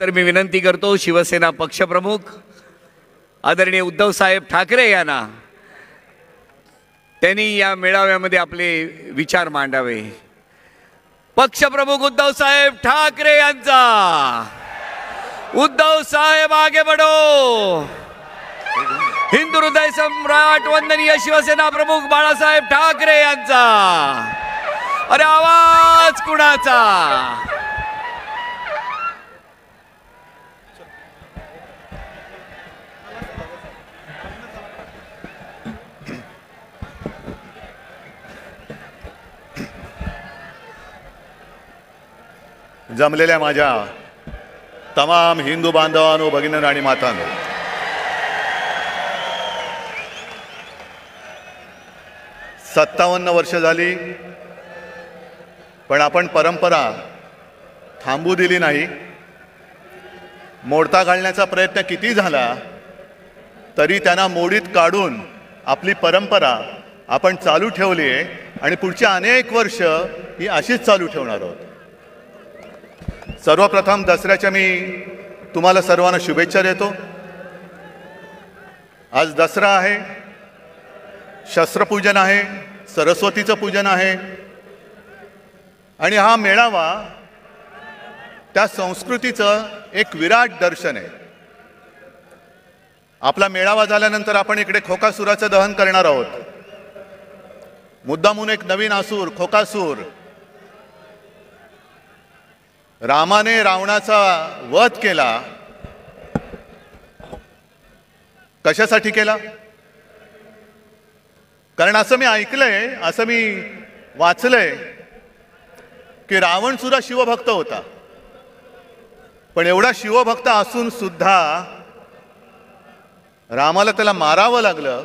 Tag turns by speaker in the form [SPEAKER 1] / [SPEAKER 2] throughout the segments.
[SPEAKER 1] तर मी विनंती करतो शिवसेना पक्षप्रमुख आदरणीय उद्धव साहेब ठाकरे यांना त्यांनी या मेळाव्यामध्ये आपले विचार मांडावे। पक्षप्रमुख उद्धव साहेब ठाकरे यांचा। उद्धव साहेब आगे बढ़ो। हिंदू हृदय सम्राट वंदनीय शिवसेना प्रमुख बाळासाहेब ठाकरे यांचा। अरे आवाज कुणाचा?
[SPEAKER 2] जमलेल्या माझ्या तमाम हिंदू बांधवांनो, भगिनींनो आणि मातांनो, सत्तावन्न वर्ष झाली, पण आपण परंपरा थांबू दिली नाही। मोडता घालण्याचा प्रयत्न किती झाला तरी त्यांना मोडीत काढून आपली परंपरा आपण चालू ठेवली आहे आणि पुढची अनेक वर्ष ही अशीच चालू ठेवणार आहोत। सर्वप्रथम दसऱ्याच्या मी तुम्हाला सर्वांना शुभेच्छा देतो। आज दसरा आहे, शस्त्रपूजन आहे, सरस्वतीचं पूजन आहे आणि हा मेळावा त्या संस्कृतीचं एक विराट दर्शन आहे। आपला मेळावा झाल्यानंतर आपण इकडे खोकासुराचं दहन करणार आहोत। मुद्दामून एक नवीन असुर खोकासूर, रामाने रावणाचा वध केला। कशासाठी केला? कारण असं मी ऐकलंय, असं मी वाचलंय की रावण सुद्धा शिवभक्त होता, पण एवढा शिवभक्त असून सुद्धा रामाला त्याला मारावं लागलं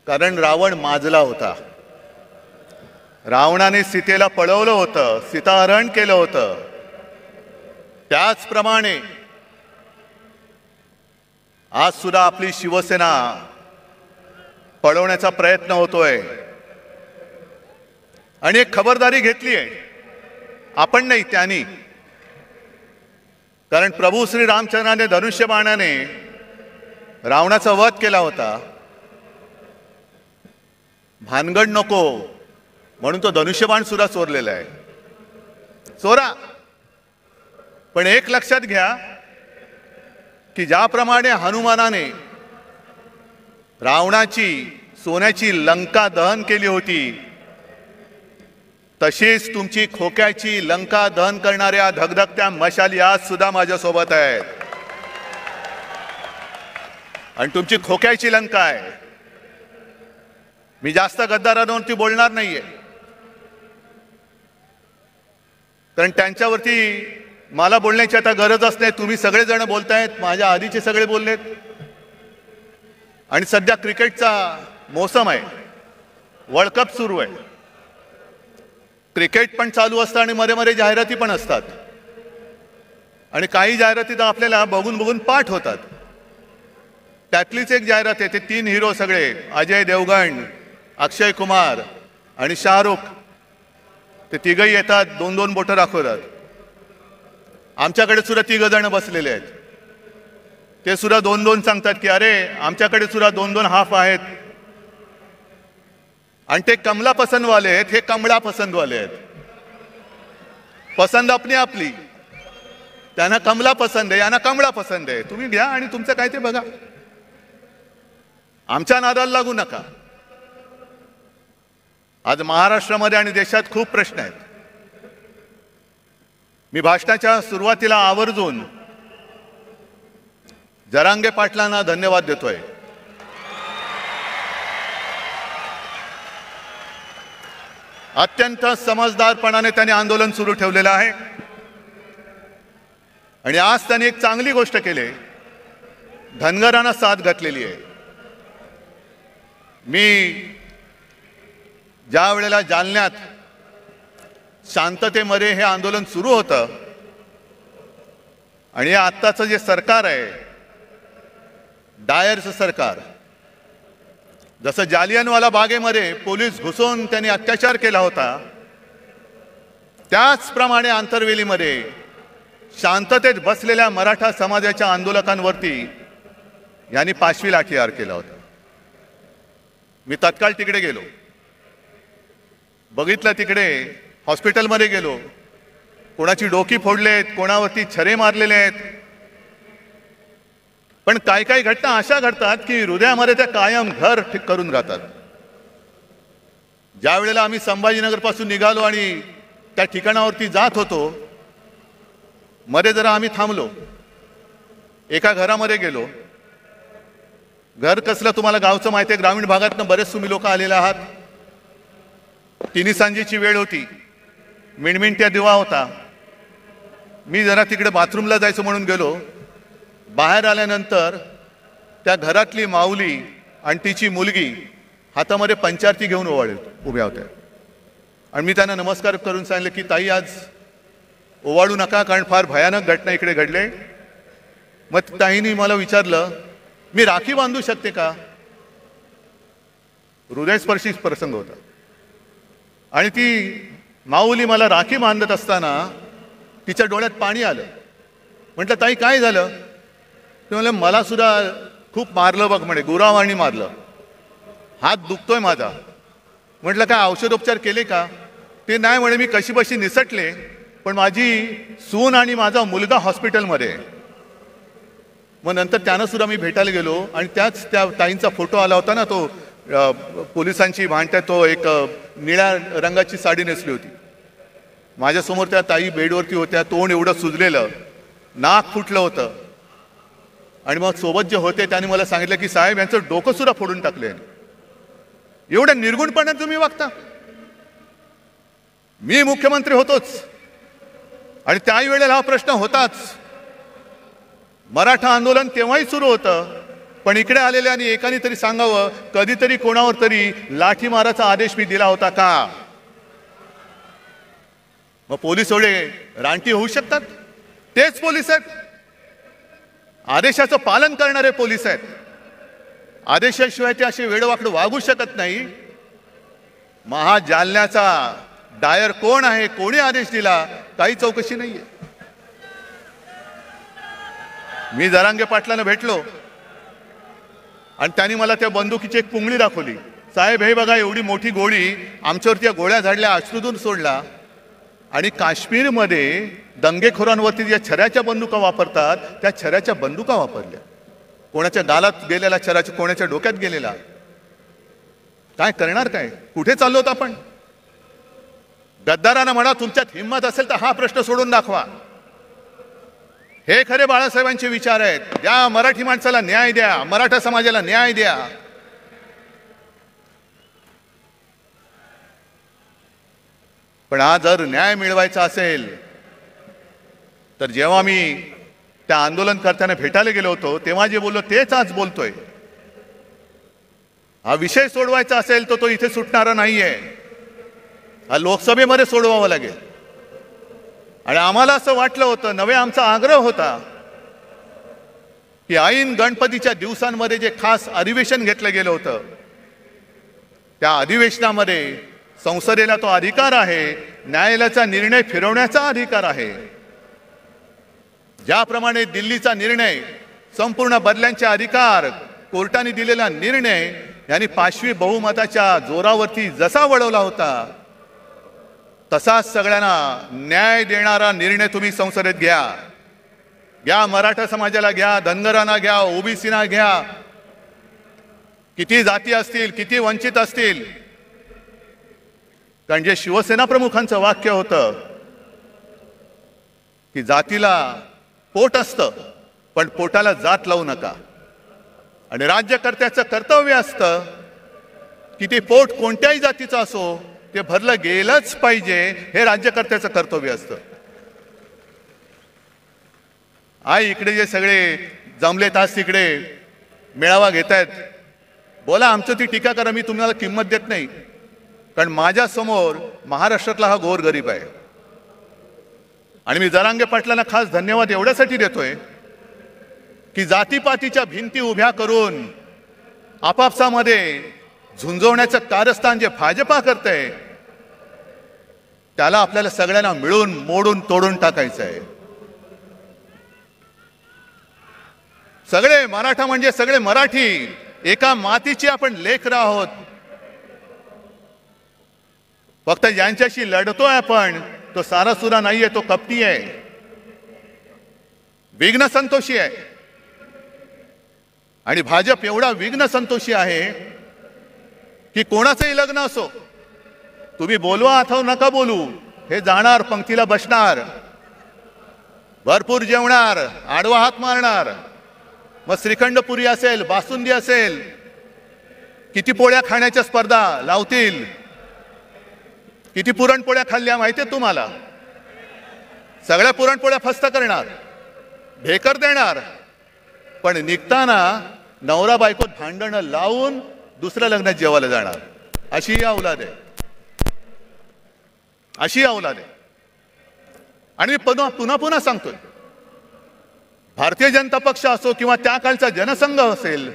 [SPEAKER 2] कारण रावण माजला होता। रावणाने सीतेला पळवलं होतं, सीताहरण केलं होतं। त्याचप्रमाणे आज सुद्धा आपली शिवसेना पळवण्याचा प्रयत्न होतोय आणि एक खबरदारी घेतली आहे, आपण नाही त्यांनी। कारण प्रभू श्री रामचंद्राने धनुष्यबाणाने रावणाचा वध केला होता। भानगड नको म्हणून तो धनुष्यबाण सुद्धा चोरलेला आहे। चोरा, पण एक लक्षात घ्या की ज्याप्रमाणे हनुमानाने रावणाची सोन्याची लंका दहन केली होती, तशीच तुमची खोक्याची लंका दहन करणाऱ्या धगधगत्या मशाली आज सुद्धा माझ्यासोबत आहेत आणि तुमची खोक्याची लंका आहे। मी जास्त गद्दारांवरती बोलणार नाहीये, कारण त्यांच्यावरती मला बोलण्याची आता गरजच नाही। तुम्ही सगळेजण बोलतायत, माझ्या आधीचे सगळे बोललेत आणि सध्या क्रिकेटचा मोसम आहे, वर्ल्ड कप सुरू आहे। क्रिकेट पण चालू असतं आणि मध्ये मध्ये जाहिराती पण असतात आणि काही जाहिराती तर आपल्याला बघून बघून पाठ होतात। त्यातलीच एक जाहिरात आहे, ते 3 हिरो सगळे, अजय देवगण, अक्षय कुमार आणि शाहरुख, ते तिघही येतात, 2-2 बोटं दाखवतात। आमच्याकडे सुद्धा 3 जण बसलेले आहेत, ते सुद्धा 2-2 सांगतात की अरे आमच्याकडे सुद्धा 2-2 हाफ आहेत। आणि ते कमला पसंतवाले आहेत, हे कमळा पसंतवाले आहेत। पसंत आपली आपली, त्यांना कमला पसंत आहे, यांना कमळा पसंत आहे। तुम्ही घ्या आणि तुमचं काय ते बघा, आमच्या नादाला लागू नका। आज महाराष्ट्रामध्ये आणि देशात खूप प्रश्न आहेत। मी भाषणाच्या सुरुवातीला आवर्जून जरांगे पाटलांना धन्यवाद देतोय। अत्यंत समजदारपणाने त्यांनी आंदोलन सुरू ठेवलेलं आहे आणि आज त्यांनी एक चांगली गोष्ट केली, धनगरांना साथ घातलेली आहे। मी ज्या वेळेला जालन्यात शांततेमध्ये हे आंदोलन सुरू होतं आणि आत्ताचं जे सरकार आहे, डायरचं सरकार, जसं जालियनवाला बागेमध्ये पोलीस घुसून त्यांनी अत्याचार केला होता, त्याचप्रमाणे आंतरवेलीमध्ये शांततेत बसलेल्या मराठा समाजाच्या आंदोलकांवरती यांनी 5वी लाठीहार केला होता. मी तत्काळ तिकडे गेलो, बघितलं, तिकडे हॉस्पिटलमध्ये गेलो, कोणाची डोकी फोडलेत, कोणावरती छरे मारलेले आहेत. पण काही काही घटना अशा घडतात की हृदयामध्ये त्या कायम घर करून राहतात. ज्या वेळेला आम्ही संभाजीनगर पासून निघालो आणि त्या ठिकाणावरती जात होतो, मध्ये जरा आम्ही थांबलो, एका घरामध्ये गेलो. घर कसलं तुम्हाला गावचं माहिती आहे, ग्रामीण भागातनं बरेच तुम्ही लोक आलेले आहात. तिन्ही सांजेची वेळ होती, मिणमिणत्या दिवा होता. मी जरा तिकडे बाथरूमला जायचं म्हणून गेलो. बाहेर आल्यानंतर त्या घरातली माऊली आणि तिची मुलगी हातामध्ये पंचारती घेऊन उभ्या होत्या. आणि मी त्यांना नमस्कार करून सांगितलं की ताई, आज ओवाळू नका, कारण फार भयानक घटना इकडे घडले. मग ताईंनी मला विचारलं, मी राखी बांधू शकते का? हृदयस्पर्शी प्रसंग होता. आणि ती माऊली मला राखी बांधत असताना तिच्या डोळ्यात पाणी आलं. म्हटलं, ताई काय झालं? ते म्हणलं, मला सुद्धा खूप मारलं बघ म्हणे, गुरावानी मारलं, हात दुखतोय माझा. म्हटलं, काय औषधोपचार केले का? ते नाही म्हणे, मी कशीबशी निसटले, पण माझी सून आणि माझा मुलगा हॉस्पिटलमध्ये. मग नंतर त्यानं सुद्धा मी भेटायला गेलो आणि त्या ताईंचा फोटो आला होता ना, तो पोलिसांची भांडत्यात, तो एक निळ्या रंगाची साडी नेसली होती. माझ्यासमोर त्या ताई बेडवरती होत्या, तोंड एवढं सुजलेलं, नाक फुटलं होतं. आणि मग सोबत जे होते त्यांनी मला सांगितलं की साहेब, यांचं डोकं सुद्धा फोडून टाकले. एवढ्या निर्गुणपणाने तुम्ही वागता? मी मुख्यमंत्री होतोच आणि त्याही वेळेला हा प्रश्न होताच. मराठा आंदोलन तेव्हाही सुरू होतं, पण इकडे आलेल्या आणि एकाने तरी सांगावं, कधीतरी कोणावर तरी लाठीमाराचा आदेश मी दिला होता का? मग पोलीस एवढे रानटी होऊ शकतात? तेच पोलीस आहेत, आदेशाचं पालन करणारे पोलीस आहेत. आदेशाशिवाय ते असे वेडवाकडं वागू शकत नाही. महाजालन्याचा डायर कोण आहे, कोणी आदेश दिला, काही चौकशी नाहीये. मी जरांगे पाटलांना भेटलो आणि त्यांनी मला त्या बंदुकीची एक पुंगळी दाखवली. साहेब, हे बघा, एवढी मोठी गोळी, आमच्यावरती या गोळ्या झाडल्या, अश्रूतून सोडला. आणि काश्मीरमध्ये दंगेखोरांवरती ज्या छऱ्याच्या बंदुका वापरतात, त्या छऱ्याच्या बंदुका वापरल्या. कोणाच्या गालात गेलेला छरा, कोणाच्या डोक्यात गेलेला. काय करणार? काय कुठे चाललो होतो आपण? गद्दारांना म्हणा, तुमच्यात हिंमत असेल तर हा प्रश्न सोडून दाखवा. हे खरे बाळासाहेबांचे विचार आहेत. द्या मराठी माणसाला न्याय द्या, मराठा समाजाला न्याय द्या. पण आज जर न्याय मिळवायचा असेल तर जेव्हा मी त्या आंदोलनकर्त्यांना भेटायला गेलो होतो तेव्हा जे बोललो तेच आज बोलतोय. हा विषय सोडवायचा असेल तर तो इथे सुटणारा नाहीये, हा लोकसभेमध्ये सोडवावा लागेल. आणि आम्हाला असं वाटलं होतं, नवे आमचा आग्रह होता की ऐन गणपतीच्या दिवसांमध्ये जे खास अधिवेशन घेतलं गेलं होतं, त्या अधिवेशनामध्ये संसदेला तो अधिकार आहे, न्यायालयाचा निर्णय फिरवण्याचा अधिकार आहे. ज्याप्रमाणे दिल्लीचा निर्णय, संपूर्ण बदल्यांचे अधिकार, कोर्टाने दिलेला निर्णय यांनी 5वी बहुमताच्या जोरावरती जसा वळवला होता, तसाच सगळ्यांना न्याय देणारा निर्णय तुम्ही संसदेत घ्या. घ्या, मराठा समाजाला घ्या, धनगरांना घ्या, ओबीसीना घ्या, किती जाती असतील, किती वंचित असतील. कारण जे शिवसेना प्रमुखांचं वाक्य होतं की जातीला पोट असतं पण पोटाला जात लावू नका. आणि राज्यकर्त्याचं कर्तव्य असतं की ते पोट कोणत्याही जातीचं असो ते भरलं गेलंच पाहिजे, हे राज्यकर्त्याचं कर्तव्य असतं. आई इकडे जे सगळे जमलेत आज तिकडे मेळावा घेत आहेत, बोला, आमचं ती टीका करा, मी तुम्हाला किंमत देत नाही. कारण माझ्या समोर महाराष्ट्रातला हा गोरगरीब आहे. आणि मी जरांगे पाटलांना खास धन्यवाद एवढ्यासाठी देतोय की जातीपातीच्या भिंती उभ्या करून आपापसामध्ये झुंजवण्याचं कारस्थान जे भाजपा करतंय, त्याला आपल्याला सगळ्यांना मिळून मोडून तोडून टाकायचं आहे. सगळे मराठा म्हणजे सगळे मराठी, एका मातीची आपण लेकरं आहोत. फक्त ज्यांच्याशी लढतोय आपण तो सारासुरा नाहीये, तो कपटी आहे, विघ्न संतोषी आहे. आणि भाजप एवढा विघ्न संतोषी आहे की कोणाचंही लग्न असो, तुम्ही बोलवा अथवा नका बोलू, हे जाणार, पंक्तीला बसणार, भरपूर जेवणार, आडवा हात मारणार. मग श्रीखंड पुरी असेल, बासुंदी असेल, किती पोळ्या खाण्याच्या स्पर्धा लावतील. किती पुरणपोळ्या खाल्ल्या माहितीये तुम्हाला? सगळ्या पुरणपोळ्या फस्त करणार, ढेकर देणार, पण निघताना नवरा बायकोत भांडणं लावून दुसऱ्या लग्नात जेवायला जाणार. अशी ही औलाद आहे, अशी औलाद आहे. आणि मी पुन्हा पुन्हा सांगतोय, भारतीय जनता पक्ष असो किंवा त्या काळचा जनसंघ असेल,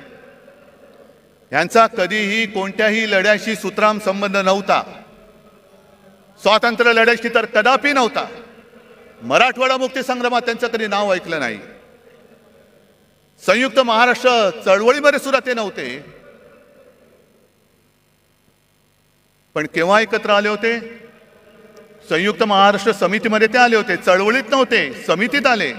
[SPEAKER 2] यांचा कधीही कोणत्याही लढ्याशी सुतराम संबंध नव्हता. स्वातंत्र्य लढ्याशी तर कदापि नव्हता. मराठवाडा मुक्ती संग्रामात त्यांचं कधी नाव ऐकलं नाही. संयुक्त महाराष्ट्र चळवळीमध्ये सुद्धा ते नव्हते. पण केव्हा एकत्र आले होते? संयुक्त महाराष्ट्र समितीमध्ये ते आले होते. चळवळीत नव्हते, समितीत आले.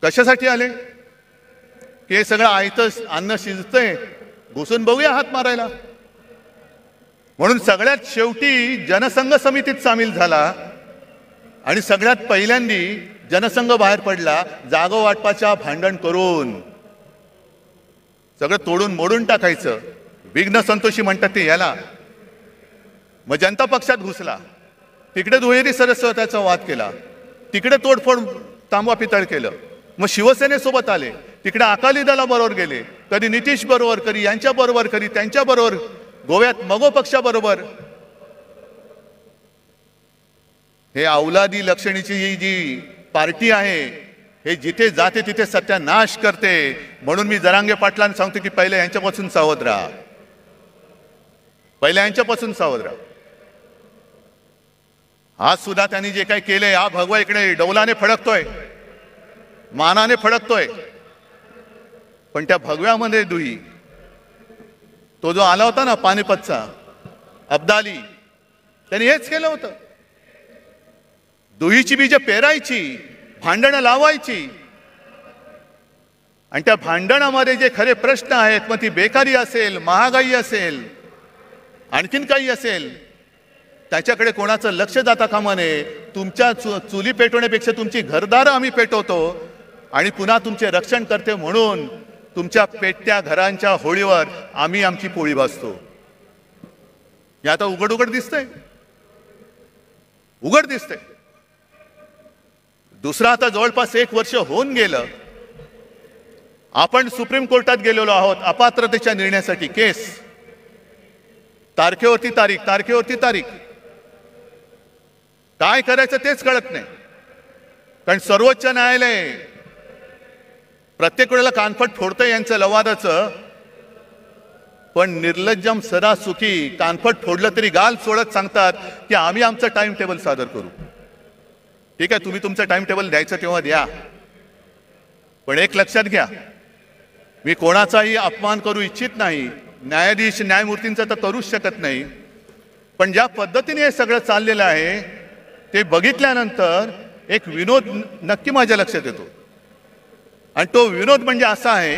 [SPEAKER 2] कशासाठी आले? की हे सगळं आयतं अन्न शिजतंय, घुसून बघूया हात मारायला. म्हणून सगळ्यात शेवटी जनसंघ समितीत सामील झाला आणि सगळ्यात पहिल्यांदी जनसंघ बाहेर पडला, जागो वाटपाच्या भांडण करून. सगळं तोडून मोडून टाकायचं. विघ्न संतोषी म्हणतात ते याला. मग जनता पक्षात घुसला, तिकडे दुहेरी सदस्यत्वाचा वाद केला, तिकडे तोडफोड तांबा पितळ केलं. मग शिवसेनेसोबत आले, तिकडे अकाली दलाबरोबर गेले, कधी नितीश बरोबर, कधी यांच्या बरोबर, कधी त्यांच्या बरोबर, गोव्यात मगो पक्षाबरोबर. हे औलादी लक्षणीची ही जी पार्टी आहे, हे जिथे जाते तिथे सत्यानाश करते. म्हणून मी जरांगे पाटलांना सांगतो की पहिले यांच्यापासून सावध राहा, पहिले यांच्यापासून सावध राहा. आज सुद्धा त्यांनी जे काही केलंय, हा भगवा इकडे डौलाने फडकतोय, मानाने फडकतोय, पण त्या भगव्यामध्ये दुही, तो जो आला होता ना पानिपतचा अब्दाली, त्यांनी हेच केलं होतं. दुहीची बीज पेरायची, भांडणं लावायची, आणि त्या भांडणामध्ये जे खरे प्रश्न आहेत, मग ती बेकारी असेल, महागाई असेल, आणखीन काही असेल, त्याच्याकडे कोणाचं लक्ष जाता कामा नये. तुमच्या चुली पेटवण्यापेक्षा तुमची घरदारं आम्ही पेटवतो आणि पुन्हा तुमचे रक्षण करते म्हणून तुमच्या पेटत्या घरांच्या होळीवर आम्ही आमची पोळी भाजतो. हे आता उघड उघड दिसतंय, उघड दिसतंय. दुसरा आता जवळपास 1 वर्ष होऊन गेलं, आपण सुप्रीम कोर्टात गेलेलो आहोत अपात्रतेच्या निर्णयासाठी. केस तारखेवरती तारीख, तारखेवरती तारीख. काय करायचं तेच कळत नाही. कारण सर्वोच्च न्यायालय प्रत्येक वेळेला कानफट फोडतंय यांचं लवादाचं, पण निर्लज्जम सदा सुखी कानफट फोडलं तरी गाल सोडत सांगतात की आम्ही आमचं टाइम टेबल सादर करू. ठीक आहे, तुम्ही तुमचं टाइम टेबल द्यायचं तेव्हा द्या, पण एक लक्षात घ्या, मी कोणाचाही अपमान करू इच्छित नाही, न्यायाधीश न्यायमूर्तींचा तर करूच शकत नाही. पण ज्या पद्धतीने हे सगळं चाललेलं आहे ते बघितल्यानंतर एक विनोद नक्की माझ्या लक्षात येतो. आणि तो विनोद म्हणजे असा आहे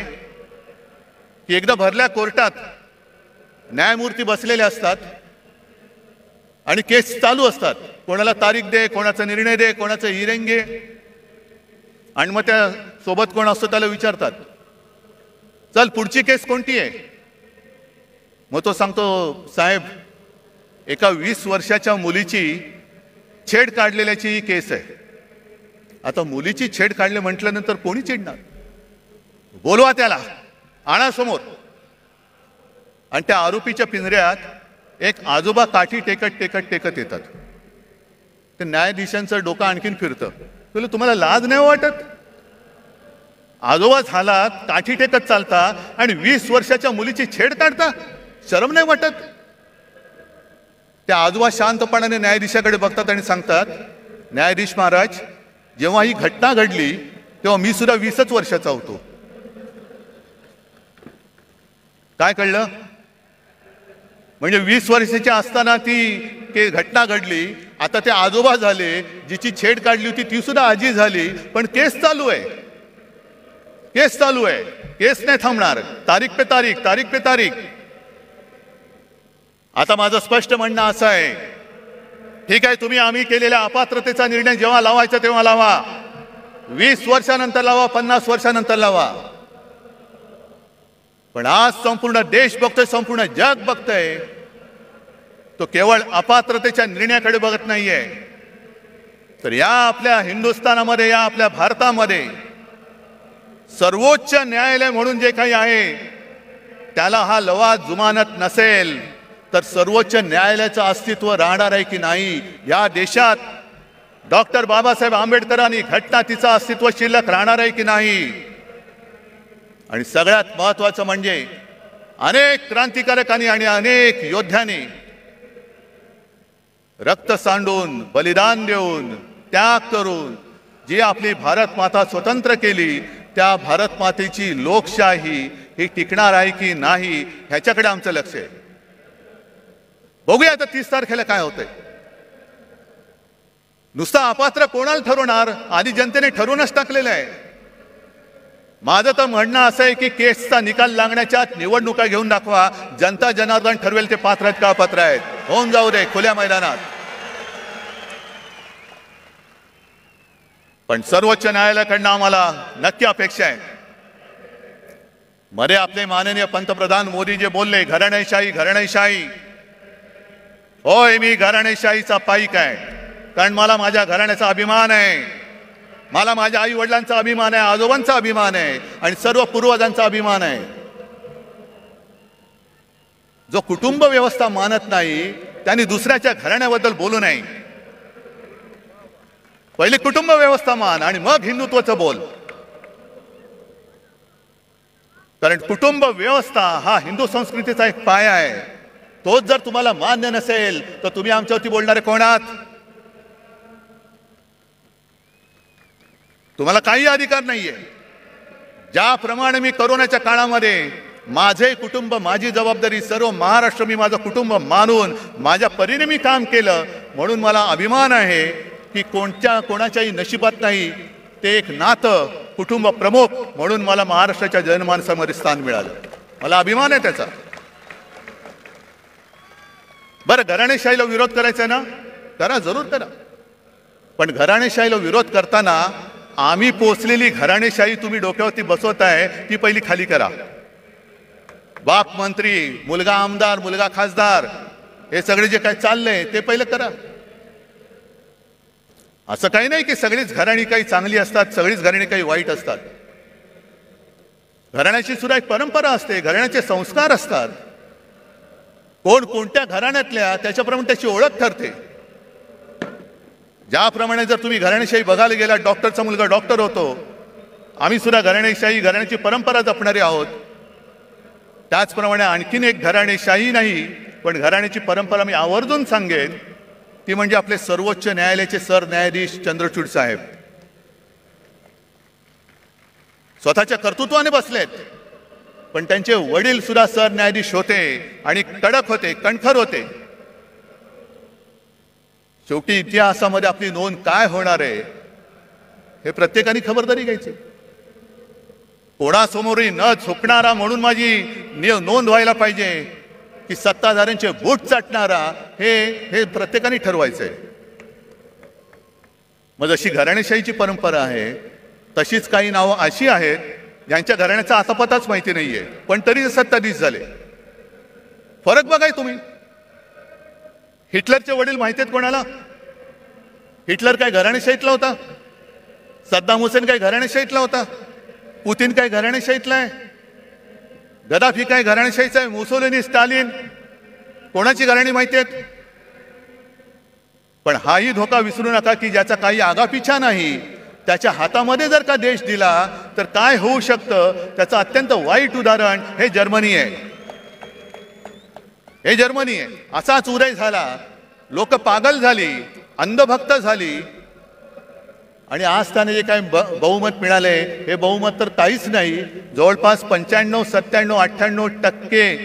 [SPEAKER 2] की एकदा भरल्या कोर्टात न्यायमूर्ती बसलेले असतात आणि केस चालू असतात. कोणाला तारीख दे, कोणाचा निर्णय दे, कोणाचं हिअरिंग घे. आणि मग त्या सोबत कोण असतो त्याला विचारतात, चल पुढची केस कोणती आहे? मग तो सांगतो, साहेब एका 20 वर्षाच्या मुलीची छेड काढलेल्याची ही केस आहे. आता मुलीची छेड काढले म्हटल्यानंतर कोणी चिडणार? बोलवा त्याला, आणा समोर. आणि त्या आरोपीच्या पिंजऱ्यात एक आजोबा काठी टेकत टेकत टेकत येतात. ते न्यायाधीशांचं डोकं आणखीन फिरतं. तुला तुम्हाला लाज नाही वाटत? आजोबा झाला, काठी टेकत चालता आणि 20 वर्षाच्या मुलीची छेड काढता, शरम नाही वाटत? त्या आजोबा शांतपणाने न्यायाधीशाकडे बघतात आणि सांगतात, न्यायाधीश महाराज, जेव्हा ही घटना घडली तेव्हा मी सुद्धा 20च वर्षाचा होतो. काय कळलं? म्हणजे 20 वर्षाची असताना ती घटना घडली. आता ते आजोबा झाले, जिची छेड काढली होती ती सुद्धा आजी झाली, पण केस चालू आहे. केस चालू आहे. केस नाही थांबणार. तारीख पे तारीख, तारीख पे तारीख. आता माझं स्पष्ट म्हणणं असं आहे, ठीक आहे, तुम्ही आम्ही केलेल्या अपात्रतेचा निर्णय जेव्हा लावायचा तेव्हा लावा. 20 वर्षानंतर लावा, 50 वर्षानंतर लावा. पण आज संपूर्ण देश बघतोय, संपूर्ण जग बघतंय, तो केवळ अपात्रतेच्या निर्णयाकडे बघत नाहीये, तर या आपल्या हिंदुस्थानामध्ये, या आपल्या भारतामध्ये सर्वोच्च न्यायालय म्हणून जे काही आहे त्याला हा लवाद जुमानत नसेल तर सर्वोच्च न्यायालयाचं अस्तित्व राहणार आहे की नाही? या देशात डॉक्टर बाबासाहेब आंबेडकरांनी घटना तिचं अस्तित्व शिल्लक राहणार आहे की नाही? आणि सगळ्यात महत्वाचं म्हणजे अनेक क्रांतिकारकांनी आणि अनेक योद्ध्यांनी रक्त सांडून, बलिदान देऊन, त्याग करून जी आपली भारत माता स्वतंत्र केली, त्या भारत मातेची लोकशाही ही टिकणार आहे की नाही ह्याच्याकडे आमचं लक्ष आहे. बघूया आता 30 तारखेला काय होतंय. नुसता अपात्र कोणाला ठरवणार? आधी जनतेने ठरवूनच टाकलेलं आहे. माझं तर म्हणणं असं आहे की केसचा निकाल लागण्याच्या निवडणुका घेऊन दाखवा. जनता जनार्दन ठरवेल ते पात्र आहेत का अपात्र आहेत. होऊन जाऊ दे खुल्या मैदानात. पण सर्वोच्च न्यायालयाकडनं आम्हाला नक्की अपेक्षा आहे. मध्ये आपले माननीय पंतप्रधान मोदी जे बोलले, घराणेशाही घराणेशाही, होय, मी घराणेशाहीचा पाईक आहे. कारण मला माझ्या घराण्याचा अभिमान आहे. मला माझ्या आई वडिलांचा अभिमान आहे, आजोबांचा अभिमान आहे आणि सर्व पूर्वजांचा अभिमान आहे. जो कुटुंब व्यवस्था मानत नाही त्यांनी दुसऱ्याच्या घराण्याबद्दल बोलू नये. पहिले कुटुंब व्यवस्था मान आणि मग हिंदुत्वाचं बोल. कारण कुटुंब व्यवस्था हा हिंदू संस्कृतीचा एक पाया आहे. तोच जर तुम्हाला मान्य नसेल तर तुम्ही आमच्यावरती बोलणारे कोण आहात? तुम्हाला काही अधिकार नाहीये. ज्याप्रमाणे मी कोरोनाच्या काळामध्ये माझे कुटुंब, माझी जबाबदारी, सर्व महाराष्ट्र मी माझं कुटुंब मानून माझ्या परीने मी काम केलं, म्हणून मला अभिमान आहे की कोणाच्याही नशिबात नाही ते एक नातं कुटुंब प्रमुख म्हणून मला महाराष्ट्राच्या जनमानसामध्ये स्थान मिळालं. मला अभिमान आहे त्याचा. बरं, घराणेशाहीला विरोध करायचा ना, करा, जरूर करा. पण घराणेशाहीला विरोध करताना आम्ही पोचलेली घराणेशाही तुम्ही डोक्यावरती बसवताय ती पहिली खाली करा. बाप मंत्री, मुलगा आमदार, मुलगा खासदार, हे सगळे जे काही चाललंय ते पहिलं करा. असं काही नाही की सगळीच घराणी काही चांगली असतात, सगळीच घराणी काही वाईट असतात. घराण्याची सुद्धा एक परंपरा असते, घराण्याचे संस्कार असतात. कोण कोणत्या घराण्यातल्या त्याच्याप्रमाणे त्याची ओळख ठरते. ज्याप्रमाणे जर तुम्ही घराणेशाही बघायला गेला, डॉक्टरचा मुलगा डॉक्टर होतो, आम्ही सुद्धा घराणेशाही, घराण्याची परंपरा जपणारे आहोत. त्याचप्रमाणे आणखीन एक घराणेशाही नाही पण घराण्याची परंपरा मी आवर्जून सांगेन, ती म्हणजे आपले सर्वोच्च न्यायालयाचे सरन्यायाधीश चंद्रचूड साहेब. स्वतःच्या कर्तृत्वाने बसलेत, पण त्यांचे वडील सुद्धा सरन्यायाधीश होते आणि कडक होते, कणखर होते. शेवटी इतिहासामध्ये आपली नोंद काय होणार आहे हे प्रत्येकाने खबरदारी घ्यायची. कोणासमोरही न झुकणारा म्हणून माझी नोंद व्हायला पाहिजे की सत्ताधाऱ्यांचे बूट चाटणारा, हे प्रत्येकाने ठरवायचंय. मग जशी घराणेशाहीची परंपरा आहे तशीच काही नावं अशी आहेत ज्यांच्या घराण्याचा आतापताच माहिती नाहीये पण तरी सत्ताधीश झाले. फरक बघाय तुम्ही. हिटलरचे वडील माहिती आहेत कोणाला? हिटलर काय घराणेशाहीतला होता? सद्दाम हुसेन काय घराणेशाहीतला होता? पुतीन काय घराणेशाहीतला आहे? गदाफी काय घराणेशाहीचा आहे? मुसोलिनी, स्टालिन, कोणाची घराणी माहिती आहेत? पण हाही धोका विसरू नका की ज्याचा काही आगापिछा नाही, त्याच्या हातामध्ये जर का देश दिला तर काय होऊ शकतं त्याचं अत्यंत वाईट उदाहरण हे जर्मनी आहे. हे जर्मनी आहे. असाच उदय झाला, लोक पागल झाली, अंधभक्त झाली आणि आज त्याने जे काही बहुमत मिळाले हे बहुमत तर काहीच नाही. जवळपास 95, 97, 98%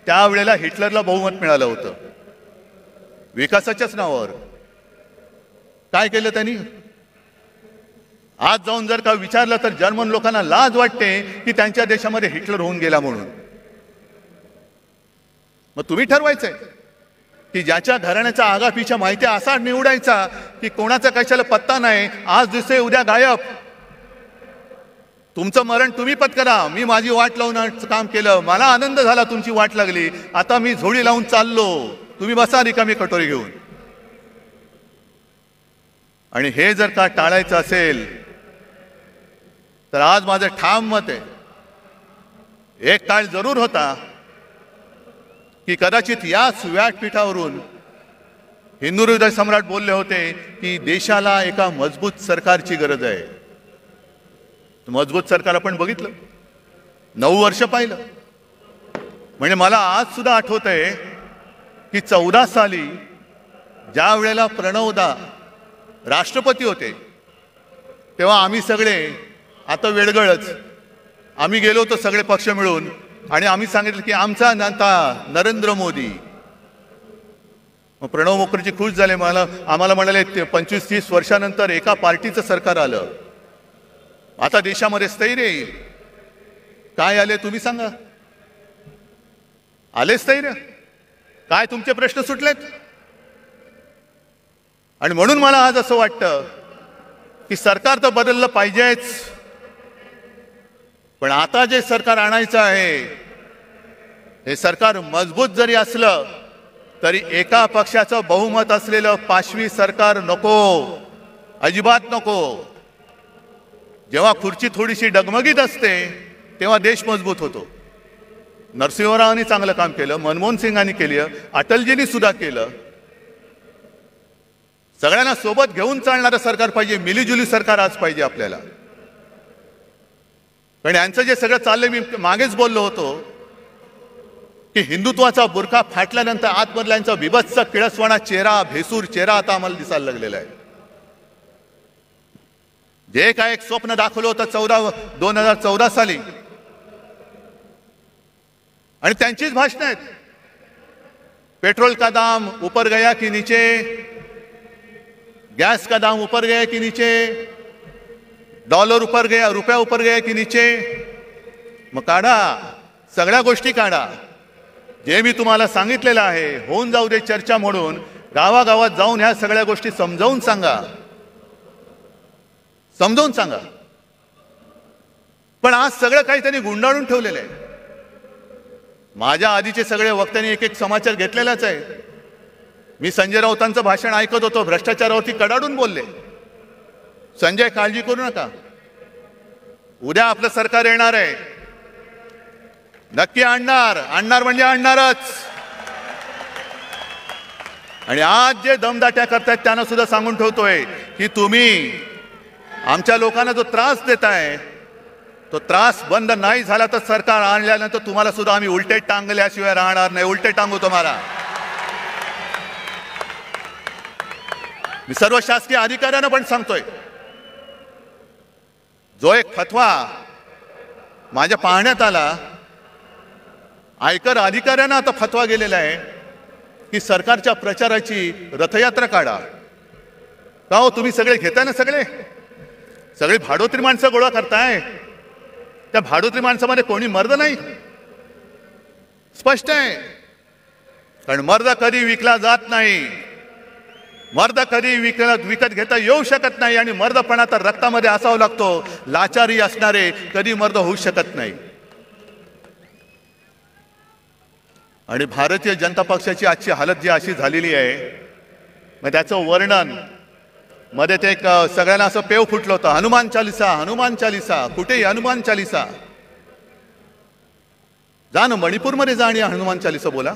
[SPEAKER 2] त्यावेळेला हिटलरला बहुमत मिळालं होतं विकासाच्याच नावावर. काय केलं त्यांनी? आज जाऊन जर का विचारलं तर जर्मन लोकांना लाज वाटते की त्यांच्या देशामध्ये हिटलर होऊन गेला म्हणून. मग तुम्ही ठरवायचंय की ज्याच्या घराण्याचा आगापिछा माहिती असा निवडायचा की कोणाचा कशाला पत्ता नाही, आज दिसतोय उद्या गायब. तुमचं मरण तुम्ही पत्करा, मी माझी वाट लावून काम केलं, मला आनंद झाला तुमची वाट लागली, आता मी झोळी लावून चाललो, तुम्ही बसा रिकामी कटोरी घेऊन. आणि हे जर का टाळायचं असेल तर आज माझं ठाम मत आहे, एक काळ जरूर होता की कदाचित याच व्यासपीठावरून हिंदू हृदय सम्राट बोलले होते की देशाला एका मजबूत सरकारची गरज आहे. मजबूत सरकार आपण बघितलं, 9 वर्ष पाहिलं. म्हणजे मला आज सुद्धा आठवत आहे की 14 साली ज्या वेळेला प्रणवदा राष्ट्रपती होते तेव्हा आम्ही सगळे, आता वेळगळच, आम्ही गेलो होतो सगळे पक्ष मिळून आणि आम्ही सांगितलं की आमचा नेता नरेंद्र मोदी. मग प्रणव मुखर्जी खुश झाले, आम्हाला म्हणाले 25-30 वर्षानंतर एका पार्टीचं सरकार आलं, आता देशामध्ये स्थैर्य येईल. काय आले तुम्ही सांगा? आले स्थैर्य? काय तुमचे प्रश्न सुटलेत? आणि म्हणून मला आज असं वाटतं की सरकार तर बदललं पाहिजेच, पण आता जे सरकार आणायचं आहे हे सरकार मजबूत जरी असलं तरी एका पक्षाचं बहुमत असलेलं पाशवी सरकार नको, अजिबात नको. जेव्हा खुर्ची थोडीशी डगमगीत असते तेव्हा देश मजबूत होतो. नरसिंहरावांनी चांगलं काम केलं, मनमोहन सिंगांनी केलं, अटलजींनी सुद्धा केलं. सगळ्यांना सोबत घेऊन चालणारं सरकार पाहिजे, मिलीजुली सरकार आज पाहिजे आपल्याला. पण यांचं जे सगळं चाललंय, मी मागेच बोललो होतो की हिंदुत्वाचा बुरखा फाटल्यानंतर आतमधला यांचा बिभत्स किळसवाणा चेहरा, भेसूर चेहरा आता आम्हाला दिसायला लागलेला आहे. जे काय एक स्वप्न दाखवलं होतं 2014 साली, आणि त्यांचीच भाषणं आहेत. पेट्रोल का दाम ऊपर गया की नीचे, गैस का दाम ऊपर गया कि नीचे, डॉलर ऊपर गया, रुपया ऊपर गया कि नीचे. मग काढा, सगळ्या गोष्टी काढा. जे मी तुम्हाला सांगितलेलं आहे होऊन जाऊ दे चर्चा म्हणून, गावागावात जाऊन ह्या सगळ्या गोष्टी समजावून सांगा, समजावून सांगा. पण आज सगळं काही त्यांनी गुंडाळून ठेवलेलं आहे. माझ्या आधीचे सगळे वक्त्यांनी एक एक समाचार घेतलेलाच आहे. मी संजय राऊतांचं भाषण ऐकत होतो, भ्रष्टाचारावरती कडाडून बोलले. संजय काळजी करू नका, उद्या आपलं सरकार येणार आहे, नक्की आणणार, आणणार म्हणजे आणणारच. आणि आज जे दमदाट्या करतायत त्यांना सुद्धा सांगून ठेवतोय की तुम्ही आमच्या लोकांना जो त्रास देताय तो त्रास बंद नाही झाला तर सरकार आणल्यानंतर तुम्हाला सुद्धा आम्ही उलटे टांगल्याशिवाय राहणार नाही, उलटे टांगू तुम्हाला. मी सर्व शासकीय अधिकाऱ्यांना पण सांगतोय, जो एक फतवा माझ्या पाहण्यात आला, आयकर अधिकाऱ्यांना आता फतवा गेलेला आहे की सरकारच्या प्रचाराची रथयात्रा काढा. का हो, तुम्ही सगळे घेताय ना, सगळे भाडोत्री माणसं गोळा करताय. त्या भाडोत्री माणसामध्ये कोणी मर्द नाही, स्पष्ट आहे. कारण मर्द कधी विकला जात नाही, मर्द कधी विकत घेता येऊ शकत नाही. आणि मर्दपणा तर रक्तामध्ये असावा लागतो. लाचारी असणारे कधी मर्द होऊ शकत नाही. आणि भारतीय जनता पक्षाची आजची हालत जी अशी झालेली आहे, मग त्याचं वर्णन मध्ये ते एक सगळ्यांना असं पेव फुटलं होतं, हनुमान चालिसा, हनुमान चालिसा, कुठेही हनुमान चालिसा. जा ना मणिपूरमध्ये जा आणि हनुमान चालिसा बोला,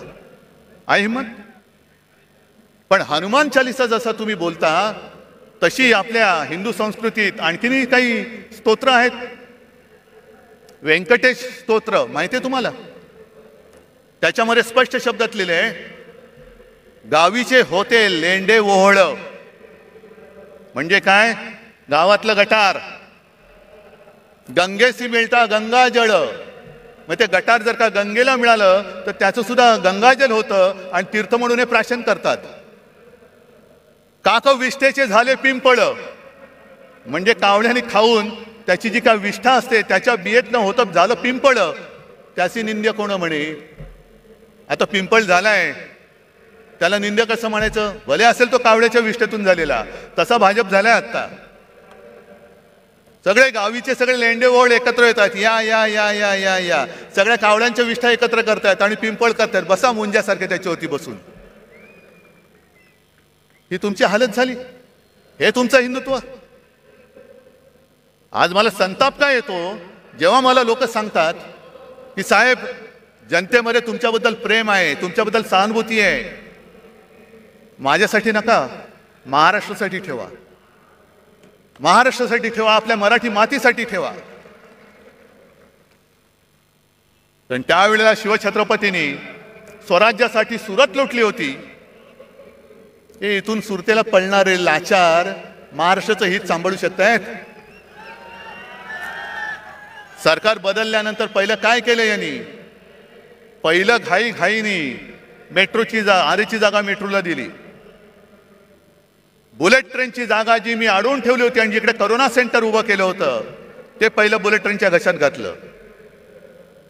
[SPEAKER 2] आहे हिम्मत. पण हनुमान चालिसा जसा तुम्ही बोलता तशी आपल्या हिंदू संस्कृतीत आणखीनही काही स्तोत्र आहेत. व्यंकटेश स्तोत्र माहिती आहे तुम्हाला? त्याच्यामध्ये स्पष्ट शब्दात लिहिले आहे, गावीचे होते लेंडे ओहळ. म्हणजे काय? गावातलं गटार गंगेसी मिळता गंगाजळ, मग ते गटार जर का गंगेला मिळालं तर त्याचं सुद्धा गंगाजल होतं आणि तीर्थ म्हणून हे प्राशन करतात. काक विष्ठेचे झाले पिंपळ, म्हणजे कावळ्याने खाऊन त्याची जी काय विष्ठा असते त्याच्या बियेतनं होतं झालं पिंपळ, त्याची निंद्य कोण म्हणे. आता पिंपळ झालाय त्याला निंद्य कसं म्हणायचं? भले असेल तो कावळ्याच्या विष्ठेतून झालेला, तसा भाजप झालाय आता. सगळे गावीचे सगळे लेंडे ओळ एकत्र येतात, या या या या या या सगळ्या कावळ्यांच्या विष्ठा एकत्र करतायत आणि पिंपळ करतायत, बसा मुंजासारखे त्याच्यावरती बसून. ही तुमची हालत झाली, हे तुमचं हिंदुत्व. आज मला संताप काय येतो जेव्हा मला लोक सांगतात की साहेब जनतेमध्ये तुमच्याबद्दल प्रेम आहे, तुमच्याबद्दल सहानुभूती आहे. माझ्यासाठी नका, महाराष्ट्रासाठी ठेवा, महाराष्ट्रासाठी ठेवा, आपल्या मराठी मातीसाठी ठेवा. पण त्यावेळेला शिवछत्रपतींनी स्वराज्यासाठी सुरत लुटली होती. हे इथून सुरतेला पळणारे लाचार महाराष्ट्राचं हित सांभाळू शकतायत? सरकार बदलल्यानंतर पहिलं काय केलं यांनी? पहिलं घाईनी मेट्रोची आरेची जागा मेट्रोला दिली. बुलेट ट्रेनची जागा जी मी अडवून ठेवली होती आणि जिकडे करोना सेंटर उभं केलं होतं ते पहिलं बुलेट ट्रेनच्या घशात घातलं.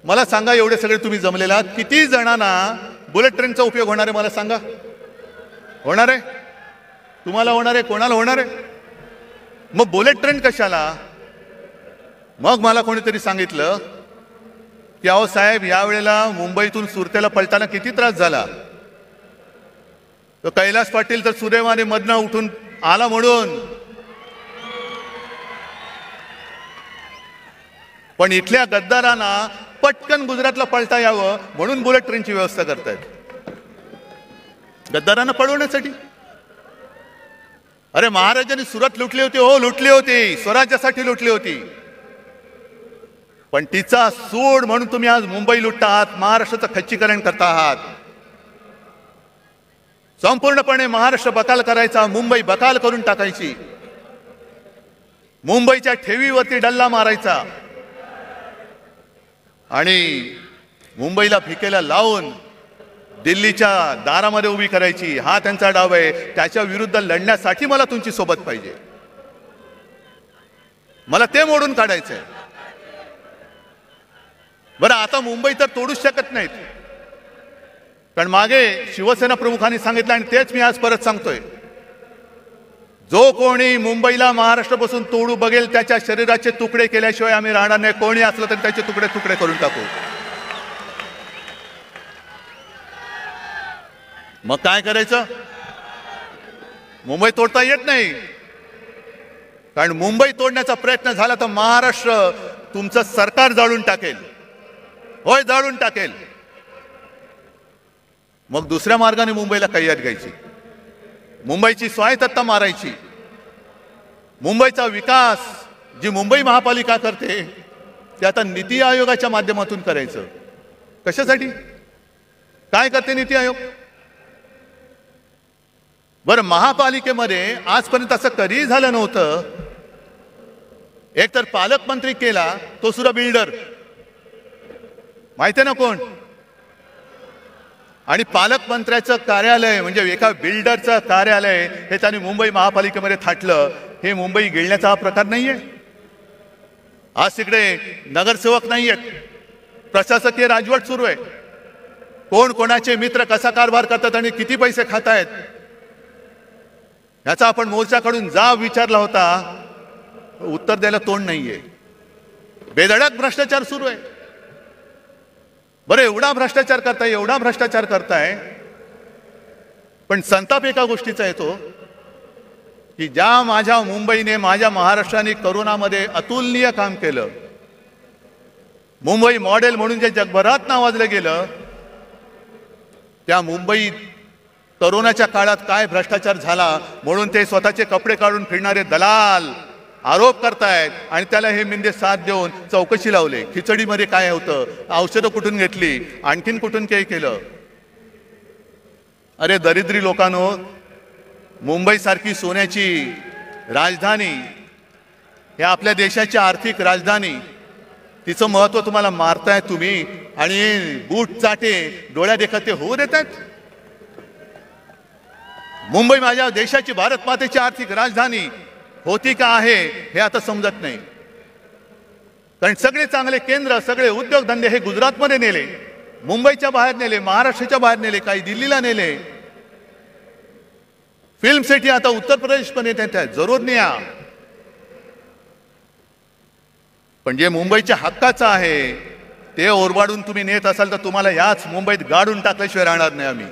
[SPEAKER 2] मला सांगा, एवढे सगळे तुम्ही जमलेला किती जणांना बुलेट ट्रेनचा उपयोग होणार आहे? मला सांगा. होणार आहे? तुम्हाला होणार आहे? कोणाला होणार आहे? मग बुलेट ट्रेन कशाला? मग मला कोणीतरी सांगितलं की अहो साहेब, यावेळेला मुंबईतून सुरतेला पळताना किती त्रास झाला. तो कैलास पाटील तर सुदैवाने मधनं उठून आला म्हणून, पण इथल्या गद्दारांना पटकन गुजरातला पळता यावं म्हणून बुलेट ट्रेनची व्यवस्था करतायत, गद्दारांना पळवण्यासाठी. अरे महाराजांनी सुरत लुटली होती, हो लुटली होती, स्वराज्यासाठी लुटली होती, पण तिचा सूड म्हणून तुम्ही आज मुंबई लुटता आहात, महाराष्ट्राचं खच्चीकरण करता आहात. संपूर्णपणे महाराष्ट्र बकाल करायचा, मुंबई बकाल करून टाकायची, मुंबईच्या ठेवीवरती डल्ला मारायचा आणि मुंबईला भिकेला लावून दिल्लीच्या दारामध्ये उभी करायची. हा त्यांचा डाव आहे. त्याच्या विरुद्ध लढण्यासाठी मला तुमची सोबत पाहिजे, मला ते मोडून काढायचंय. बरं, आता मुंबई तर तोडूच शकत नाहीत, कारण मागे शिवसेना प्रमुखांनी सांगितलं आणि तेच मी आज परत सांगतोय, जो कोणी मुंबईला महाराष्ट्रापासून तोडू बघेल त्याच्या शरीराचे तुकडे केल्याशिवाय आम्ही राहणार नाही. कोणी असलं तरी त्याचे तुकडे तुकडे करून टाकू. मग काय करायचं? मुंबई तोडता येत नाही, कारण मुंबई तोडण्याचा प्रयत्न झाला तर महाराष्ट्र तुमचं सरकार जाळून टाकेल, होय जाळून टाकेल. मग दुसऱ्या मार्गाने मुंबईला कैयात घ्यायची, मुंबईची स्वायत्तता मारायची, मुंबईचा विकास जी मुंबई महापालिका करते ते आता नीती आयोगाच्या माध्यमातून करायचं. कशासाठी? काय करते नीती आयोग? बरं, महापालिकेमध्ये आजपर्यंत असं कधीही झालं नव्हतं. एक तर पालकमंत्री केला, तो सुद्धा बिल्डर, माहिती आहे ना कोण? आणि पालकमंत्र्याचं कार्यालय म्हणजे एका बिल्डरचं कार्यालय हे त्यांनी मुंबई महापालिकेमध्ये थाटलं. हे मुंबई गिळण्याचा हा प्रकार नाहीये. आज तिकडे नगरसेवक नाहीयेत, प्रशासकीय राजवट सुरू आहे. कोण कोणाचे मित्र कसा कारभार करतात आणि किती पैसे खातायत याचा आपण मोर्चाकडून जाब विचारला होता, उत्तर द्यायला तोंड नाहीये. बेधडक भ्रष्टाचार सुरू आहे. बरं, एवढा भ्रष्टाचार करताय, एवढा भ्रष्टाचार करताय, पण संताप एका गोष्टीचा येतो की ज्या माझ्या मुंबईने, माझ्या महाराष्ट्राने करोनामध्ये अतुलनीय काम केलं, मुंबई मॉडेल म्हणून जे जगभरात नावाजलं गेलं, त्या मुंबईत करोनाच्या काळात काय भ्रष्टाचार झाला म्हणून ते स्वतःचे कपडे काढून फिरणारे दलाल आरोप करतायत आणि त्याला हे मिंदे साथ देऊन चौकशी लावले. खिचडीमध्ये काय होतं, औषधं कुठून घेतली, आणखीन कुठून काही केलं. अरे दरिद्री लोकांनो, मुंबई सारखी सोन्याची राजधानी हे आपल्या देशाची आर्थिक राजधानी, तिचं महत्व तुम्हाला मारताय तुम्ही आणि बूट चाटे डोळ्या देखत ते होऊ देतात. मुंबई माझ्या देशाची, भारत मातेची आर्थिक राजधानी होती का आहे हे आता समजत नाही. कारण सगळे चांगले केंद्र, सगळे उद्योगधंदे हे गुजरातमध्ये नेले, मुंबईच्या बाहेर नेले, महाराष्ट्राच्या बाहेर नेले, काही दिल्लीला नेले. फिल्म सिटी आता उत्तर प्रदेशमध्ये येत आहेत, जरूर न्या. पण जे मुंबईच्या हक्काचं आहे ते ओरबाडून तुम्ही नेत असाल तर तुम्हाला याच मुंबईत गाडून टाकल्याशिवाय राहणार नाही आम्ही.